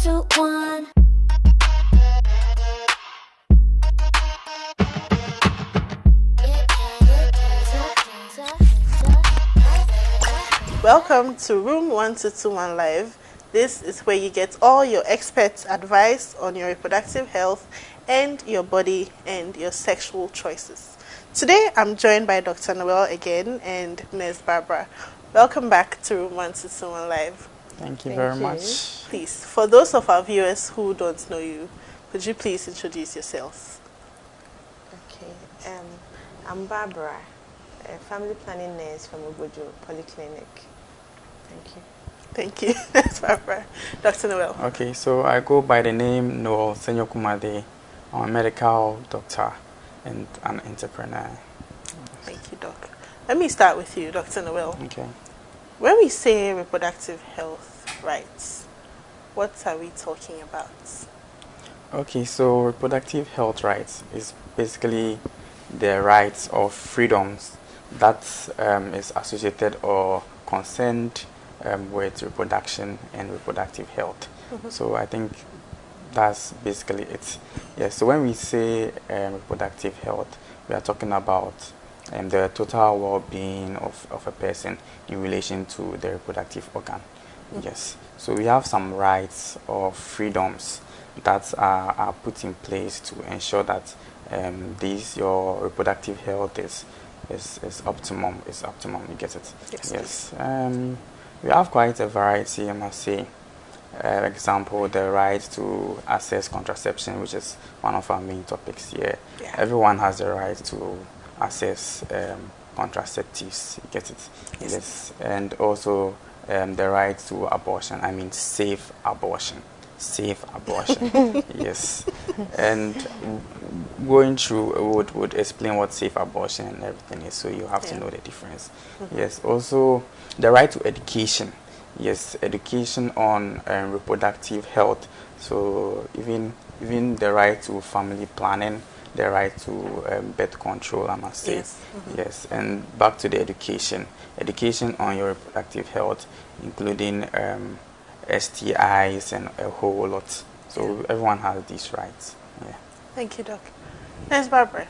2, 1. Welcome to Room 1221 Live. This is where you get all your expert advice on your reproductive health and your body and your sexual choices. Today I'm joined by Dr. Noel again and Ms. Barbara. Welcome back to Room 1221 Live. Thank you very much. Please, for those of our viewers who don't know you, could you please introduce yourselves? Okay, I'm Barbara, a family planning nurse from Obojo Polyclinic. Thank you. Thank you. That's Barbara. Dr. Noel. Okay, so I go by the name Noel Senyokumade. I'm a medical doctor and an entrepreneur. Thank you, Doc. Let me start with you, Dr. Noel. Okay. When we say reproductive health rights, what are we talking about? Okay, so reproductive health rights is basically the rights or freedoms that is associated or concerned with reproduction and reproductive health. So I think that's basically it. Yes, so when we say reproductive health, we are talking about the total well-being of a person in relation to the reproductive organ. Yes, so we have some rights or freedoms that are put in place to ensure that your reproductive health is optimum. You get it? Yes. We have quite a variety, I must say. Example, the right to access contraception, which is one of our main topics here. Yeah. Everyone has the right to access contraceptives. You get it? Yes. And also the right to abortion. I mean, safe abortion. Safe abortion. Yes. And going through would explain what safe abortion and everything is, so you have to know the difference. Yes. Also the right to education. Yes, education on reproductive health. So even the right to family planning, the right to birth control, I must say. Yes. Yes. And back to the education on your reproductive health, including STIs and a whole lot. So everyone has these rights. Yeah. Thank you, Doc. Ms. Barbara,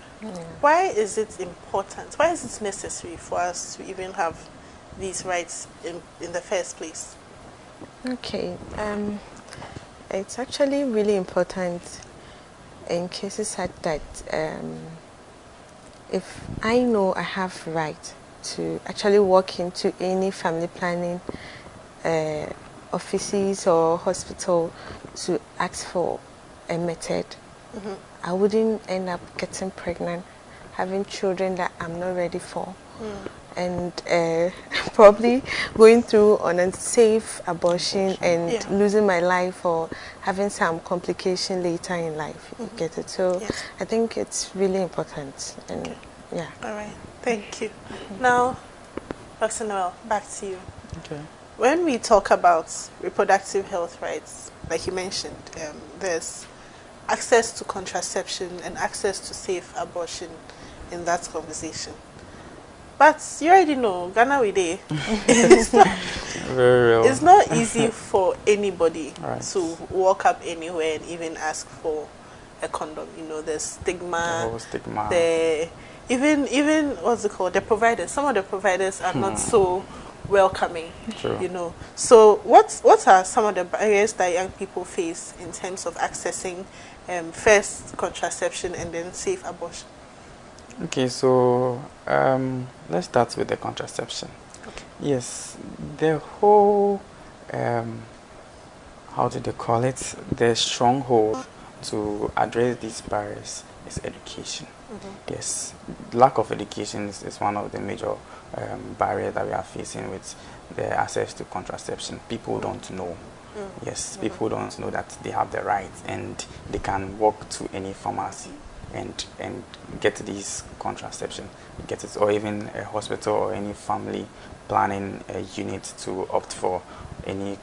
why is it important? Why is it necessary for us to even have these rights in the first place? Okay, it's actually really important in cases such that if I know I have right to actually walk into any family planning offices or hospital to ask for a method, I wouldn't end up getting pregnant, having children that I'm not ready for, and probably going through on a safe abortion and losing my life or having some complication later in life. You get it? So I think it's really important. And yeah. All right. Thank you. Now, Dr. Noel, back to you. Okay. When we talk about reproductive health rights, like you mentioned, there's access to contraception and access to safe abortion in that conversation. But you already know, Ghana we dey. Very real. It's not easy for anybody Right. to walk up anywhere and even ask for a condom. You know, there's stigma. The whole stigma. Even what's it called? The providers. Some of the providers are not so welcoming. True. You know. So what are some of the barriers that young people face in terms of accessing first contraception and then safe abortion? Okay, so let's start with the contraception. Okay. Yes, the whole how do they call it? The stronghold to address these barriers is education. Yes, lack of education is one of the major barriers that we are facing with the access to contraception. People don't know. Yes, people don't know that they have the right and they can walk to any pharmacy and get this contraception, get it, or even a hospital or any family planning unit to opt for any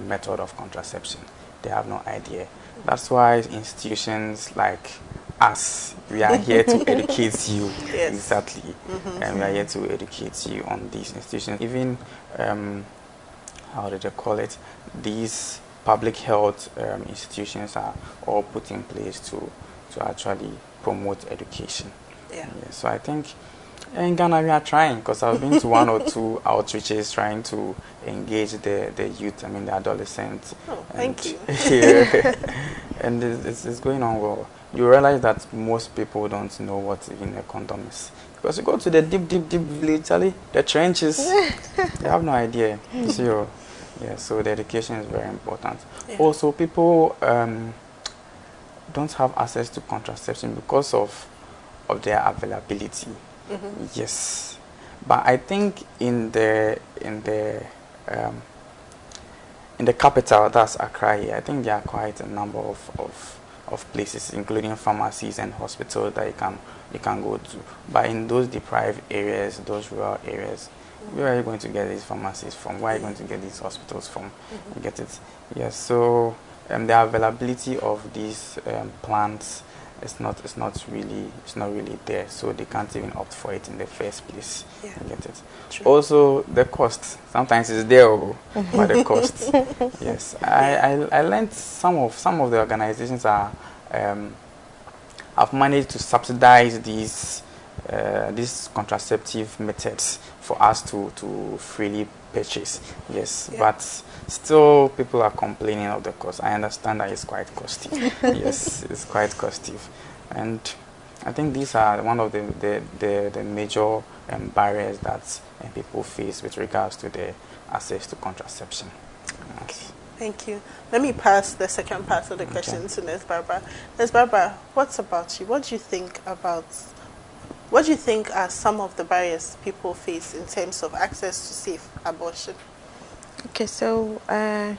method of contraception. They have no idea. That's why institutions like us, we are here to educate you. Yes. Exactly. And we are here to educate you on these institutions. Even how did they call it? These public health institutions are all put in place to actually promote education. Yeah. So I think in Ghana we are trying, because I've been to one or two outreaches trying to engage the youth, I mean the adolescents. Oh, thank you. Yeah, and it's going on well. You realize that most people don't know what even a condom is, because you go to the deep literally the trenches, they have no idea. So yeah, so the education is very important. Yeah. Also, people don't have access to contraception because of their availability. Yes, but I think in the capital, that's Accra, I think there are quite a number of places, including pharmacies and hospitals, that you can go to. But in those deprived areas, those rural areas, where are you going to get these pharmacies from? Where are you going to get these hospitals from? You get it? Yes. So the availability of these plants it's not really there, so they can't even opt for it in the first place. Yeah. You get it? True. Also, the cost sometimes is there, but the cost. Yes, I learned some of the organizations are have managed to subsidize these contraceptive methods for us to freely purchase. Yes, but still people are complaining of the cost. I understand that it's quite costly. Yes, it's quite costly, and I think these are one of the major barriers that people face with regards to the access to contraception. Yes. Thank you. Let me pass the second part of the question to Nurse Barbara. Nurse Barbara, what about you? What do you think are some of the barriers people face in terms of access to safe abortion? Okay, so I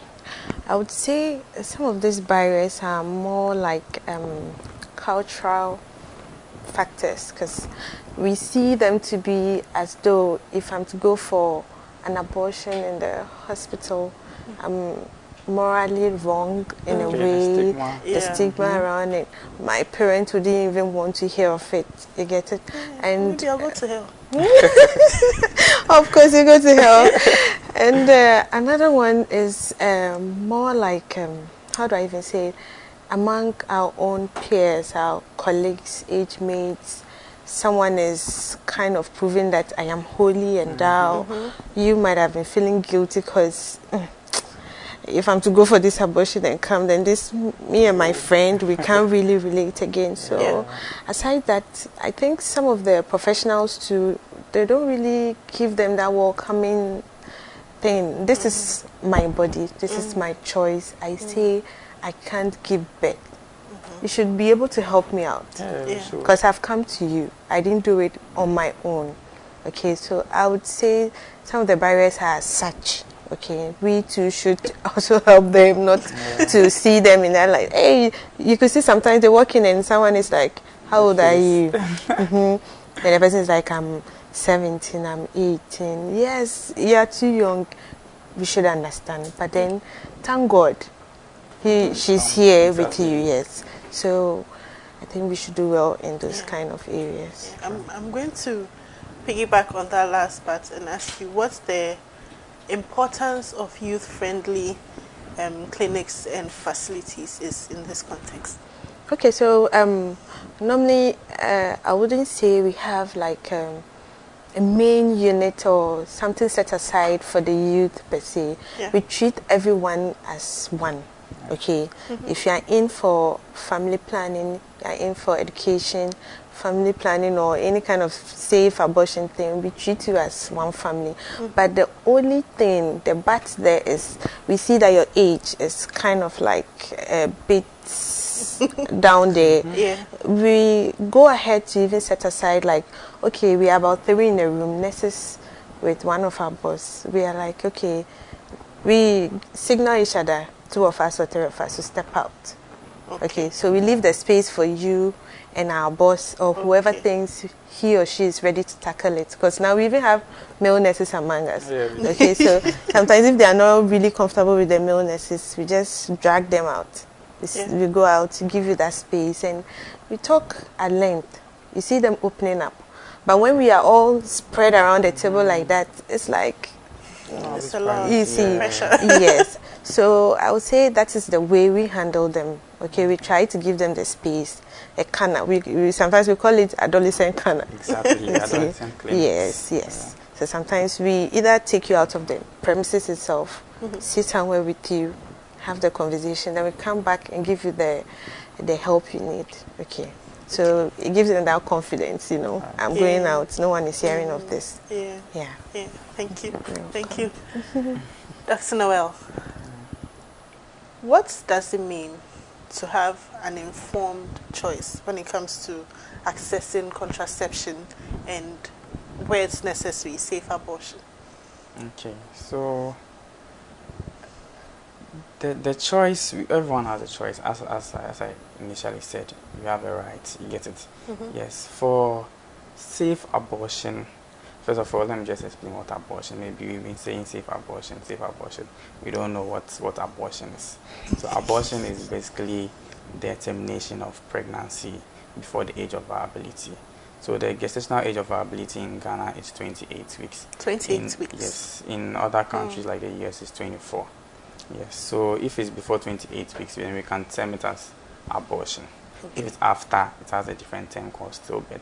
would say some of these barriers are more like cultural factors, because we see them to be as though if I'm to go for an abortion in the hospital, I'm morally wrong in a way. The stigma around it. My parents wouldn't even want to hear of it. You get it? And maybe I'll go to hell. Of course, you go to hell. And another one is more like how do I even say it? Among our own peers, our colleagues, age mates. Someone is kind of proving that I am holy and thou. You might have been feeling guilty because if I'm to go for this abortion and come, then me and my friend, we can't really relate again. So aside that, I think some of the professionals too, they don't really give them that welcoming thing. This is my body. This is my choice. I say I can't give birth. You should be able to help me out. Because I've come to you. I didn't do it on my own. Okay, so I would say some of the barriers are such. Okay, we too should also help them, not to see them in that like, hey, you could see sometimes they walk in and someone is like, how old are you? Then the person is like, I'm 17, I'm 18. Yes, you're too young. We should understand. But then, thank God, she's here with you, yes. So, I think we should do well in those kind of areas. I'm going to piggyback on that last part and ask you, what's the importance of youth-friendly clinics and facilities is in this context? Okay, so normally I wouldn't say we have like a main unit or something set aside for the youth per se. We treat everyone as one. Okay, if you are in for family planning, you are in for education, family planning or any kind of safe abortion thing, we treat you as one family. But the only thing, the but there is, we see that your age is kind of like a bit down there. We go ahead to even set aside like, okay, we are about 3 in a room, nurses with one of our boss. We are like, okay, we signal each other, 2 of us or 3 of us to step out. Okay, so we leave the space for you and our boss or whoever thinks he or she is ready to tackle it. Because now we even have male nurses among us. Okay, so sometimes if they are not really comfortable with the male nurses, we just drag them out. We go out to give you that space and we talk at length. You see them opening up. But when we are all spread around the table like that, it's like It's a lot You of see, pressure. yes. So I would say that is the way we handle them. Okay, we try to give them the space. A canna. We sometimes we call it adolescent canna. Exactly, You see? adolescent clinics. Yes, yes. So sometimes we either take you out of the premises itself, sit somewhere with you, have the conversation, then we come back and give you the help you need. Okay. So it gives them that confidence, you know. I'm going out, no one is hearing of this. Yeah. Yeah. Yeah. Thank you. Thank you. Dr. Noel, what does it mean to have an informed choice when it comes to accessing contraception and where it's necessary, safe abortion? Okay, so the choice, everyone has a choice. As I initially said, you have a right. You get it. Yes. For safe abortion, first of all, let me just explain what abortion. Maybe we've been saying safe abortion. We don't know what abortion is. So abortion is basically the termination of pregnancy before the age of viability. So the gestational age of viability in Ghana is 28 weeks. 28 weeks. Yes. In other countries like the US is 24. Yes, so if it's before 28 weeks, then we can term it as abortion. Okay. If it's after, it has a different term called stillbirth.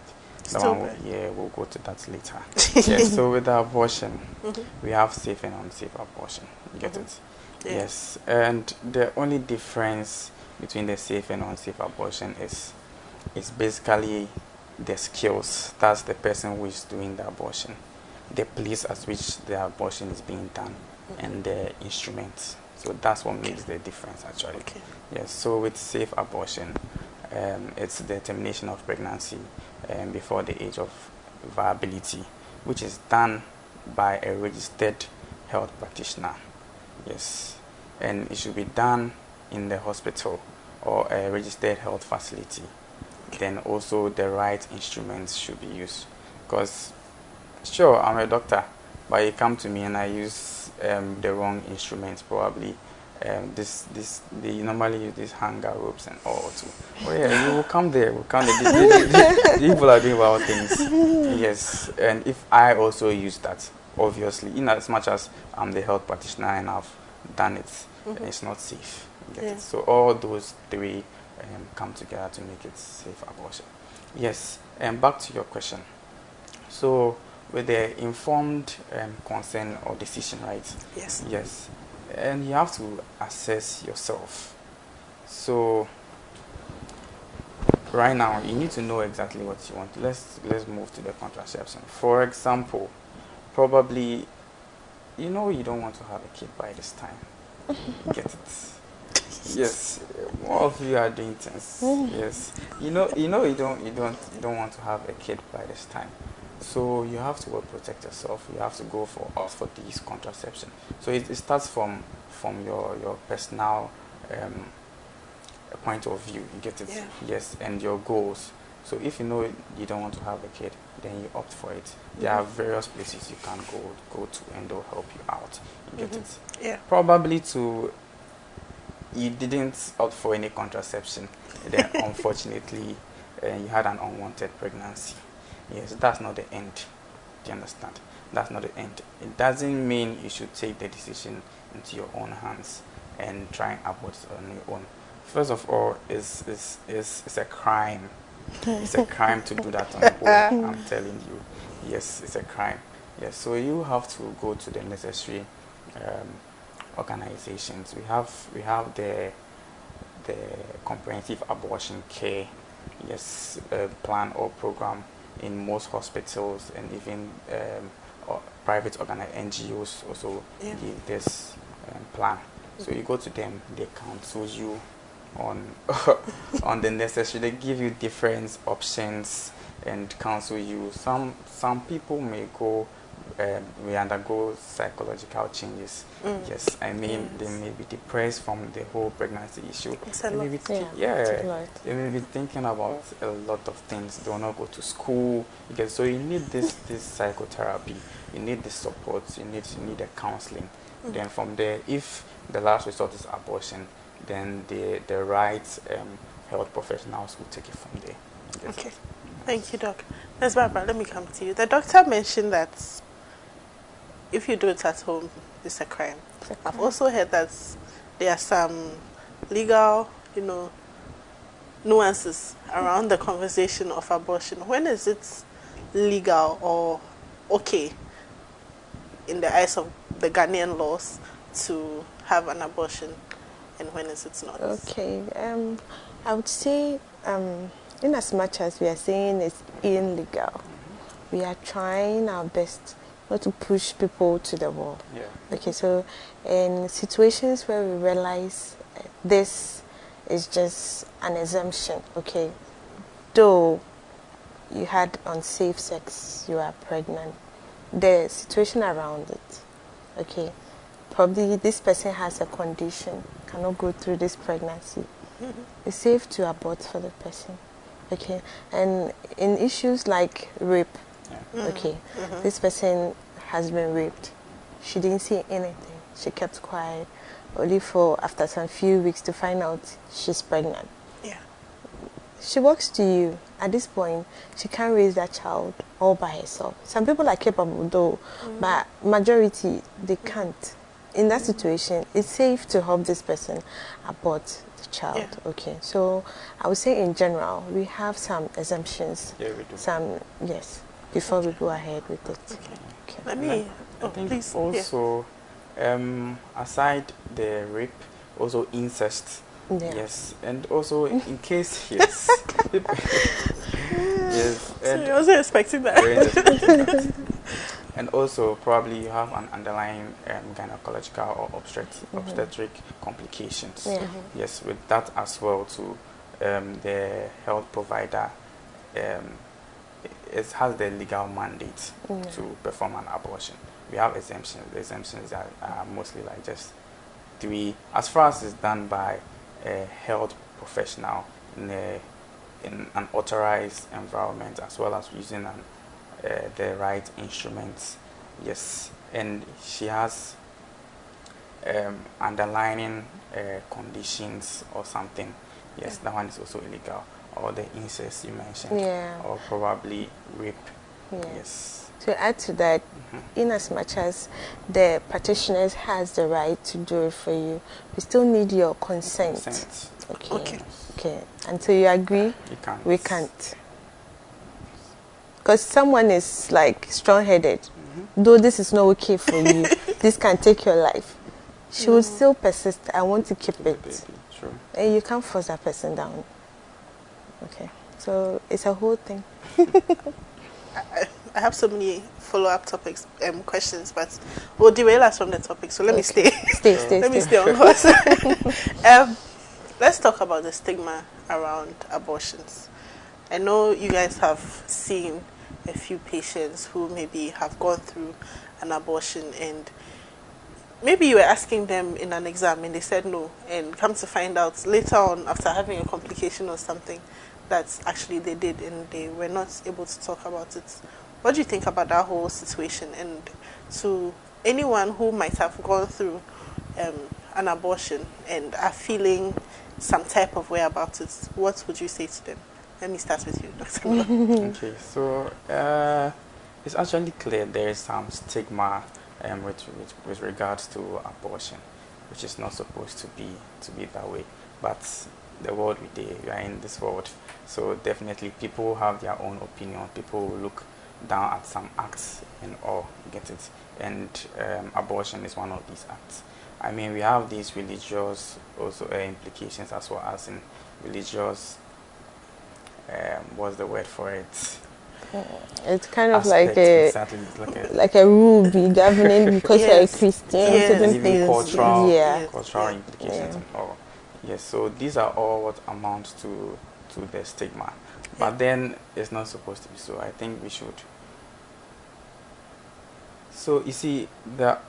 We'll go to that later. Yes, so with the abortion, we have safe and unsafe abortion. You get it? Yeah. Yes, and the only difference between the safe and unsafe abortion is basically the skills. That's the person who is doing the abortion, the place at which the abortion is being done, and the instruments. So that's what makes the difference, actually. Okay. Yes. So with safe abortion, it's the termination of pregnancy before the age of viability, which is done by a registered health practitioner. Yes, and it should be done in the hospital or a registered health facility. Then also the right instruments should be used, because sure, I'm a doctor, but you come to me and I use the wrong instruments, probably. They normally use these hanger ropes and all too. Oh yeah, you will come there. The people are doing wild things. Yes, and if I also use that, obviously, in as much as I'm the health practitioner and I've done it, it's not safe. You get it? So all those three come together to make it safe abortion. Yes, and back to your question. So with the informed consent or decision, right? Yes. Yes. And you have to assess yourself. So right now you need to know exactly what you want. Let's move to the contraception. For example, probably you don't want to have a kid by this time. Get it? Yes. More of you are doing things. Yes. You don't want to have a kid by this time. So you have to protect yourself. You have to go for these contraception. So it starts from your personal point of view. You get it? Yeah. Yes, and your goals. So if you know you don't want to have a kid, then you opt for it. There are various places you can go to, and they'll help you out. You get it? Yeah. Probably you didn't opt for any contraception. Then unfortunately, you had an unwanted pregnancy. Yes, that's not the end. Do you understand? That's not the end. It doesn't mean you should take the decision into your own hands and try and abort on your own. First of all, it's a crime. It's a crime to do that on your own. I'm telling you. Yes, it's a crime. Yes, so you have to go to the necessary organizations. We have the comprehensive abortion care, yes, plan or program in most hospitals, and even private NGOs also give this plan. So you go to them, they counsel you on on the necessary. They give you different options and counsel you. Some people may undergo psychological changes. Yes, I mean they may be depressed from the whole pregnancy issue. They may be they may be thinking about a lot of things. They will not go to school. So you need this psychotherapy. You need the support. You need the counseling. Then from there, if the last resort is abortion, then the right health professionals will take it from there. Okay. Thank you, Doc. Ms. Barbara, let me come to you. The doctor mentioned that if you do it at home, it's a crime. I've also heard that there are some legal, nuances around the conversation of abortion. When is it legal or okay in the eyes of the Ghanaian laws to have an abortion, and when is it not? Okay, I would say, in as much as we are saying it's illegal, we are trying our best not to push people to the wall. Yeah. Okay, so in situations where we realize this is just an assumption, okay, though you had unsafe sex, you are pregnant, the situation around it, okay, probably this person has a condition, cannot go through this pregnancy. It's safe to abort for the person, okay. And in issues like rape, okay, this person has been raped. She didn't say anything. She kept quiet, only for after some few weeks to find out she's pregnant. Yeah. She walks to you. At this point, she can't raise that child all by herself. Some people are capable though, but majority, they can't. In that situation, it's safe to help this person abort the child. Yeah. Okay, so I would say in general, we have some assumptions. Yeah, we do. Some, yes, before we go ahead with it. Okay. Let me. I think please. also, aside the rape, also incest. Yeah. Yes, and also in case, yes. Yes, So and I wasn't expecting that. very interesting. And also, probably you have an underlying gynecological or obstetric complications. Yeah. Yes, with that as well, to the health provider, it has the legal mandate to perform an abortion. We have exemptions. The exemptions are mostly like just 3, as far as it's done by a health professional in an authorized environment, as well as using the right instruments. Yes, and she has underlying conditions or something. Yes, that one is also illegal. Or the incest you mentioned, or probably rape. Yeah. Yes. To add to that, in as much as the practitioners has the right to do it for you, we still need your consent. Okay. Okay. Until you agree, You can't. we can't. Because someone is like strong-headed, though this is not okay for you, this can take your life. She would still persist. I want to keep it. Baby. True. And you can't force that person down. Okay. So it's a whole thing. I have so many follow-up topics, questions, but we'll derail us from the topic. So let me stay. Let me stay on course. Let's talk about the stigma around abortions. I know you guys have seen a few patients who maybe have gone through an abortion, and maybe you were asking them in an exam and they said no, and come to find out later on after having a complication or something that actually they did, and they were not able to talk about it. What do you think about that whole situation? And to anyone who might have gone through an abortion and are feeling some type of way about it, what would you say to them? Let me start with you, Dr. Okay, so it's actually clear there is some stigma with regards to abortion, which is not supposed to be that way. But the world we are in this world, so definitely people have their own opinion. People will look down at some acts and all, get it? And abortion is one of these acts. I mean, we have these religious also implications, as well as in religious. What's the word for it? It's kind of aspect, like a rule be governing because you're a Christian. Yes. And even cultural Yeah. implications and all. Yes, so these are all what amounts to the stigma. But then it's not supposed to be so. I think we should. So you see, the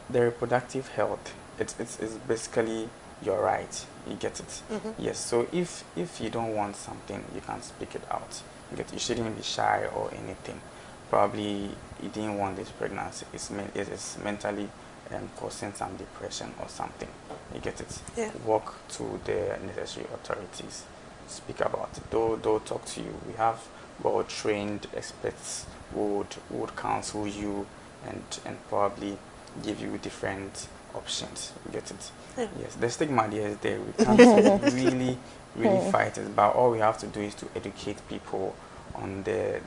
reproductive health, it's basically your right. You get it? Yes. So if you don't want something, you can speak it out. You shouldn't be shy or anything. Probably you didn't want this pregnancy. It is mentally causing some depression or something. You get it? Yeah. Walk to the necessary authorities. Speak about it. They'll talk to you. We have well-trained experts who would counsel you and probably give you different options. You get it? Yeah. Yes, the stigma there is there. We can't really fight it, but all we have to do is to educate people on the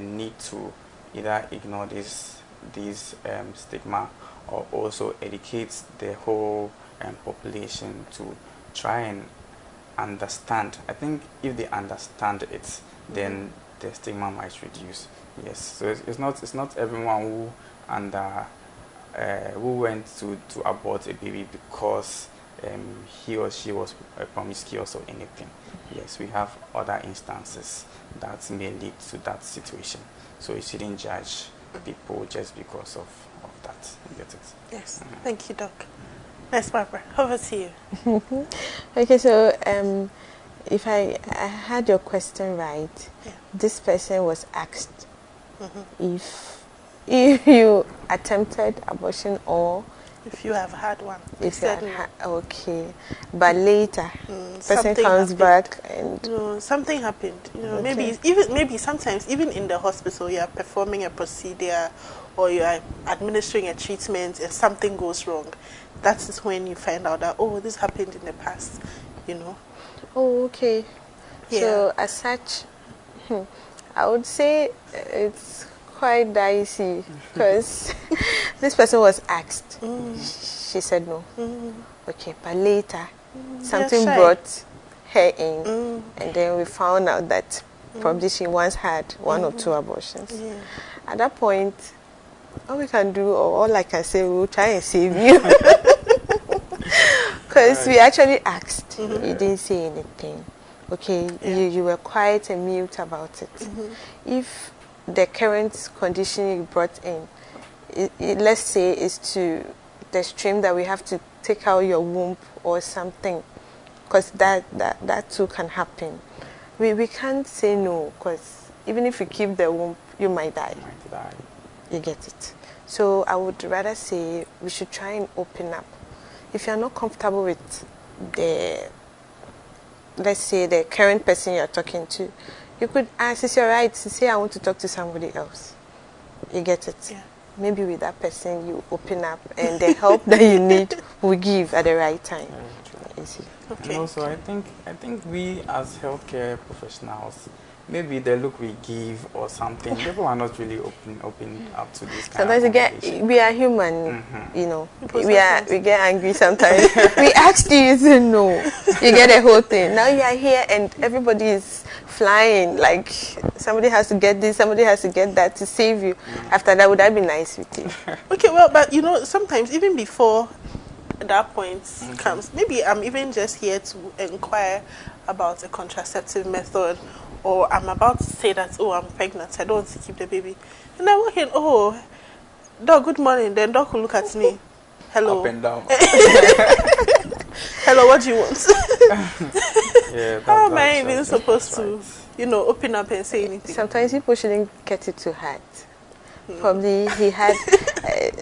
need to either ignore these stigma, or also educate the whole population to try and understand. I think if they understand it, then the stigma might reduce. Yes, so it's not everyone who went to abort a baby because he or she was promiscuous or anything. Yes, we have other instances that may lead to that situation. So you shouldn't judge people just because of that. You get it? Yes. Thank you, Doc. Nice, Barbara. Over to you. Okay, so if I had your question right, this person was asked if you attempted abortion or if you have had one. If you had okay, but later person comes back and something happened. You know, maybe sometimes even in the hospital you are performing a procedure or you are administering a treatment and something goes wrong. That is when you find out that this happened in the past. You know. Oh, okay. Yeah. So as such, I would say it's quite dicey because this person was asked. She said no. Okay, but later something brought her in, and then we found out that probably she once had one or two abortions. Yeah. At that point, all we can do, or all I can say, we'll try and save you. Because we actually asked. You didn't say anything. Okay, you were quiet and mute about it. If the current condition you brought in, let's say, is to the extreme that we have to take out your womb or something, because that too can happen. We can't say no, because even if you keep the womb, you might die. You get it? So I would rather say we should try and open up. If you're not comfortable with let's say the current person you're talking to, you could ask, is it alright to say I want to talk to somebody else? You get it? Yeah. Maybe with that person you open up and the help that you need we give at the right time. Easy. Okay. And also I think we as healthcare professionals, maybe the look we give or something, people are not really open up to this kind of conversation. We are human, you know. We get angry sometimes. We asked you to no. You get the whole thing. Now you are here and everybody is flying. Like somebody has to get this, somebody has to get that to save you. After that, would that be nice with you? Okay, well, but you know, sometimes even before that point comes, maybe I'm even just here to inquire about a contraceptive method, or I'm about to say that, I'm pregnant, I don't want to keep the baby. And I walk in, Doc, good morning. Then Doc will look at me. Hello. Up and down. Hello, what do you want? How am I even supposed to, open up and say anything? Sometimes people shouldn't get it too hard. Probably he had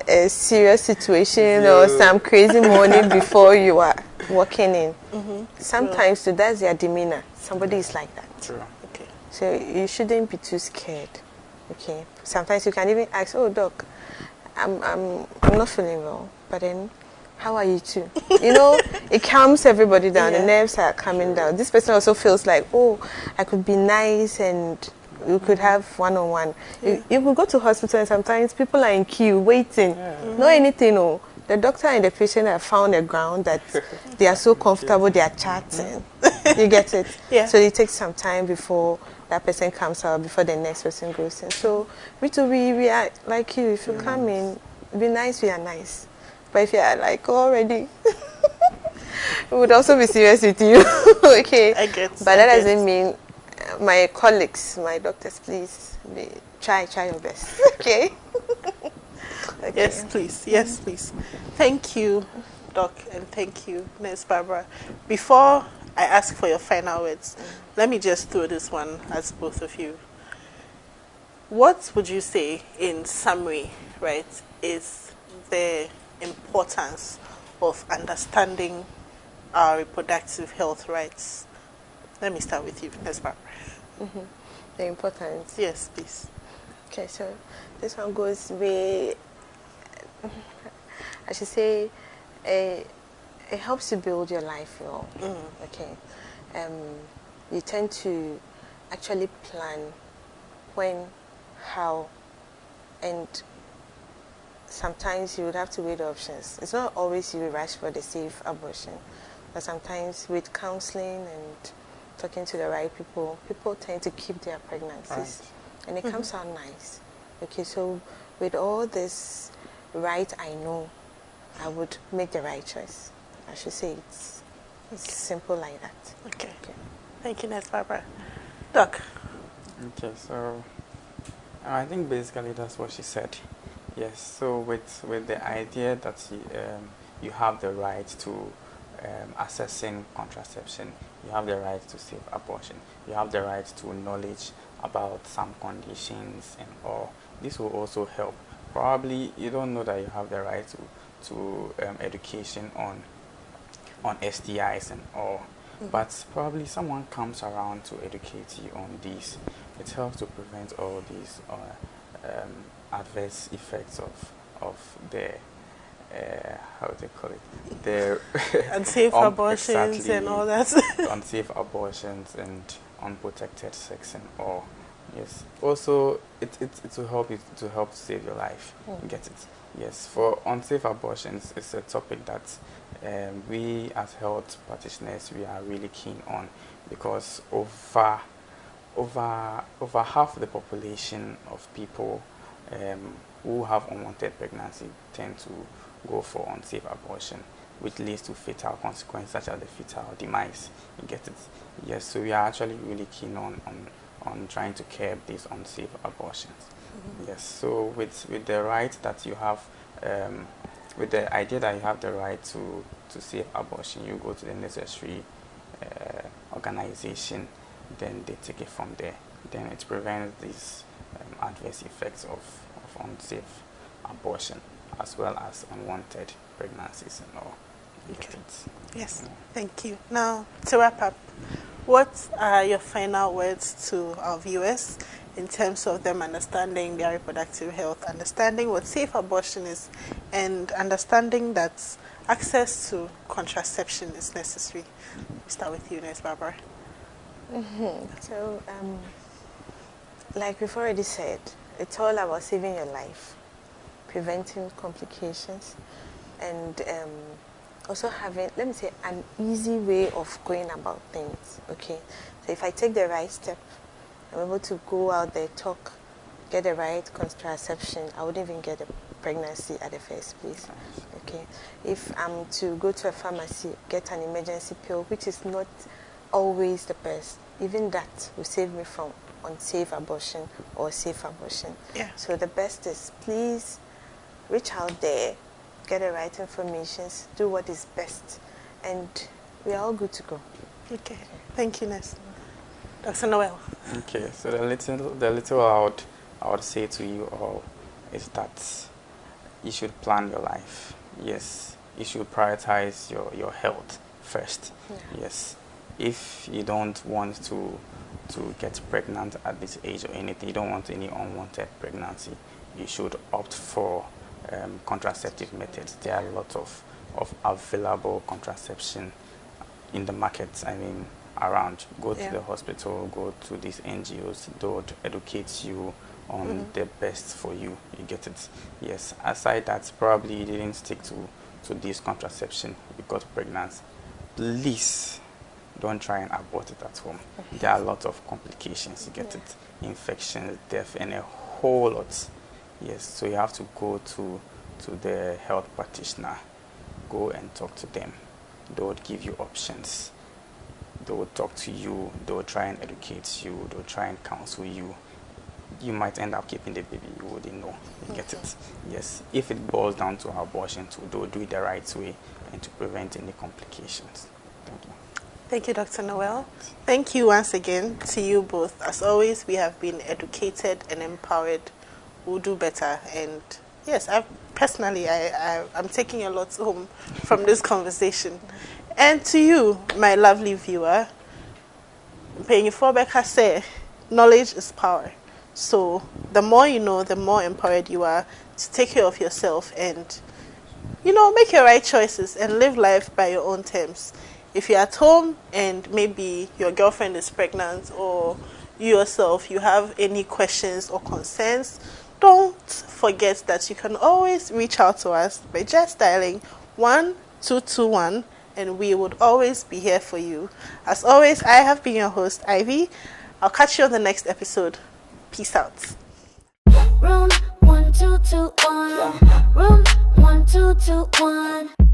a serious situation or some crazy morning before you are walking in. Sometimes that's their demeanor. Somebody is like that. True. Okay. So you shouldn't be too scared. Okay. Sometimes you can even ask, Doc, I'm not feeling well, but then how are you too? It calms everybody down. The nerves are coming down. This person also feels like, I could be nice and you could have one-on-one. You could go to hospital and sometimes people are in queue waiting. Not anything. The doctor and the patient have found a ground that they are so comfortable, they are chatting. You get it? Yeah. So it takes some time before that person comes out, before the next person goes in. So we are like you. If you come in, be nice, we are nice. But if you are like already, we would also be serious with you. Okay? I get. But that doesn't mean my colleagues, my doctors, please try your best. Okay? Okay. Yes, please. Yes, please. Thank you, Doc, and thank you, Nurse Barbara. Before I ask for your final words, let me just throw this one at both of you. What would you say, in summary, right, is the importance of understanding our reproductive health rights? Let me start with you, Nurse Barbara. The importance. Yes, please. Okay, so this one goes way I should say, it helps you build your life, Okay. You tend to actually plan when, how, and sometimes you would have to weigh the options. It's not always you rush for the safe abortion, but sometimes with counseling and talking to the right people, people tend to keep their pregnancies, right, and it comes out nice. Okay, so with all this right, I know I would make the right choice. I should say it's simple like that. Okay. Thank you, Nurse Barbara. Doc. Okay, so I think basically that's what she said. Yes, so with the idea that you have the right to accessing contraception, you have the right to safe abortion, you have the right to knowledge about some conditions and all. This will also help. Probably you don't know that you have the right to education on STIs and all, but probably someone comes around to educate you on these. It helps to prevent all these adverse effects of the how do they call it, the unsafe abortions, exactly, and all that. Unsafe abortions and unprotected sex and all. Yes. Also, it will help you to help save your life. Get it? Yes. For unsafe abortions, it's a topic that we as health practitioners, we are really keen on, because over half the population of people who have unwanted pregnancy tend to go for unsafe abortion, which leads to fatal consequences such as the fetal demise. You get it? Yes. So we are actually really keen on trying to curb these unsafe abortions. Yes. So with the right that you have, with the idea that you have the right to safe abortion, you go to the necessary organization, then they take it from there. Then it prevents these adverse effects of unsafe abortion, as well as unwanted pregnancies and all. Okay. Yes, thank you. Now, to wrap up, what are your final words to our viewers in terms of them understanding their reproductive health, understanding what safe abortion is, and understanding that access to contraception is necessary? We'll start with you, Nurse Barbara. So, like we've already said, it's all about saving your life, preventing complications, and also having, let me say, an easy way of going about things. Okay, so if I take the right step, I'm able to go out there, talk, get the right contraception, I wouldn't even get a pregnancy at the first place. Okay, if I'm to go to a pharmacy, get an emergency pill, which is not always the best, even that will save me from unsafe abortion or safe abortion. Yeah. So the best is, please reach out there, get the right information, do what is best, and we are all good to go. Okay, thank you, Nurse. Dr. Noel. Okay, so the little I would say to you all is that you should plan your life. Yes, you should prioritize your health first. Yeah. Yes, if you don't want to get pregnant at this age or anything, you don't want any unwanted pregnancy, you should opt for contraceptive methods. There are a lot of available contraception in the market. I mean, around. Go to the hospital, go to these NGOs, they would educate you on the best for you. You get it? Yes. Aside that, probably you didn't stick to this contraception, you got pregnant. Please don't try and abort it at home. There are a lot of complications. You get it? Infections, death, and a whole lot. Yes. So you have to go to the health practitioner. Go and talk to them. They would give you options. They will talk to you, they will try and educate you, they will try and counsel you. You might end up keeping the baby, you wouldn't know. You get it? Yes. If it boils down to abortion too, they will do it the right way and to prevent any complications. Thank you. Thank you, Dr. Noel. Thank you once again to you both. As always, we have been educated and empowered. We'll do better. And yes, I'm taking a lot home from this conversation. And to you, my lovely viewer, Mpanyinfoɔ say, knowledge is power. So the more you know, the more empowered you are to take care of yourself and, you know, make your right choices and live life by your own terms. If you're at home and maybe your girlfriend is pregnant, or you yourself, you have any questions or concerns, don't forget that you can always reach out to us by just dialing 1221, and we would always be here for you. As always, I have been your host, Ivy. I'll catch you on the next episode. Peace out. Room 1221. Room 1221.